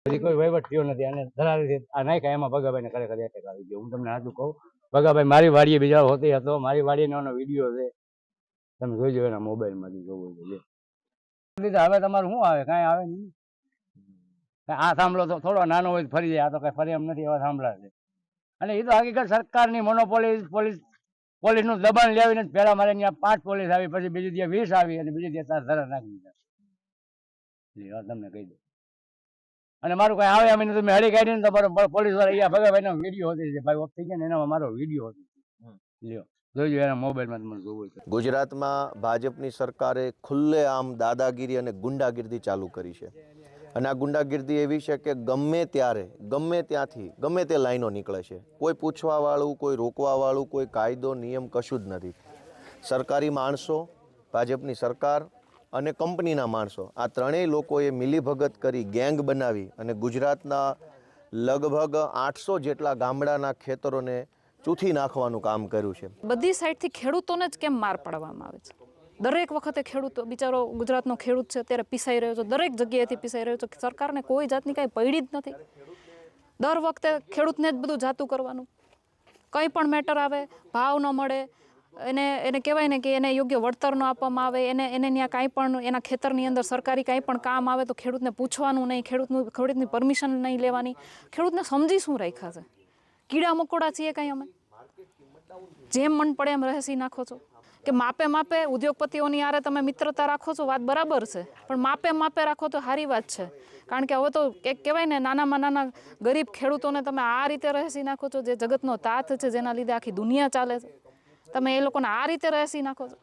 હજી કોઈ વહીવટ થયો નથી અને ધરાવી આ નાખ્યા એમાં ભગાભાઈને ખરેખર એટેક આવી ગયો. હું તમને સાચું કહું, ભગાભાઈ મારી વાડીએ બીજા હોતી હતો, મારી વાડીનો વિડીયો છે, તમે જોઈજો એના મોબાઈલમાંથી જોવું છે. હવે તમારું શું આવે? કાંઈ આવે નહીં. આ થાંભલો તો થોડો નાનો હોય ફરી જાય, આ તો કઈ ફરી એમ નથી, એવા થાંભલા છે. અને એ તો હકીકત સરકારની મોનોપોલી પોલીસનું દબાણ લેવીને પહેલા મારે ત્યાં 5 પોલીસ આવી, પછી બીજી ત્યાં 20 આવી અને બીજી ત્યાં 4 ધરા નાખી દીધા. તમને કહી દઉં. અને મારું કઈ આવે અમે તમે હળી કાઢીને તો પોલીસ વાળા અહીંયા ભગાભાઈનો વિડીયો હતી છે, ભાઈ ઓફ થઈ ગયા ને એનામાં મારો વિડીયો હતો. લ્યો જોઈજો એના મોબાઈલમાં તમને જોવું છે. ગુજરાતમાં ભાજપની સરકારે ખુલ્લેઆમ દાદાગીરી અને ગુંડાગીરી ચાલુ કરી છે. અને આ ગુંડાગીરી એવી છે કે ગમે ત્યારે ગમે ત્યાંથી ગમે તે લાઈનો નીકળે છે. કોઈ પૂછવાવાળું, કોઈ રોકવાવાળું, કોઈ કાયદો નિયમ કશું જ નથી. સરકારી માણસો, ભાજપની સરકાર અને કંપનીના માણસો, આ ત્રણેય લોકોએ મિલીભગત કરી ગેંગ બનાવી અને ગુજરાતના લગભગ 800 જેટલા ગામડાના ખેતરોને ચૂથી નાખવાનું કામ કર્યું છે. બધી સાઈડથી ખેડૂતોને જ કેમ માર પાડવામાં આવે છે? દરેક વખતે ખેડૂતો, બિચારો ગુજરાતનો ખેડૂત છે અત્યારે પીસાઈ રહ્યો છે, દરેક જગ્યાએથી પીસાઈ રહ્યો છે. સરકારને કોઈ જાતની કાંઈ પડી જ નથી. દર વખતે ખેડૂતને જ બધું જાતું કરવાનું. કંઈ પણ મેટર આવે, ભાવ ન મળે, એને કહેવાય ને કે એને યોગ્ય વળતર ન આપવામાં આવે, એને ત્યાં કાંઈ પણ એના ખેતરની અંદર સરકારી કાંઈ પણ કામ આવે તો ખેડૂતને પૂછવાનું નહીં, ખેડૂતની પરમિશન નહીં લેવાની. ખેડૂતને સમજી શું રાખ્યા છે? કીડા મકોડા છીએ કાંઈ અમે? જેમ મન પડે એમ રહેસી નાખો છો કે માપે માપે ઉદ્યોગપતિઓની આરે તમે મિત્રતા રાખો છો, વાત બરાબર છે, પણ માપે માપે રાખો તો સારી વાત છે. કારણ કે હવે તો એક કહેવાય ને નાનામાં નાના ગરીબ ખેડૂતોને તમે આ રીતે રહેસી નાખો છો, જે જગતનો તાત છે, જેના લીધે આખી દુનિયા ચાલે છે, તમે એ લોકોને આ રીતે રહેસી નાખો છો.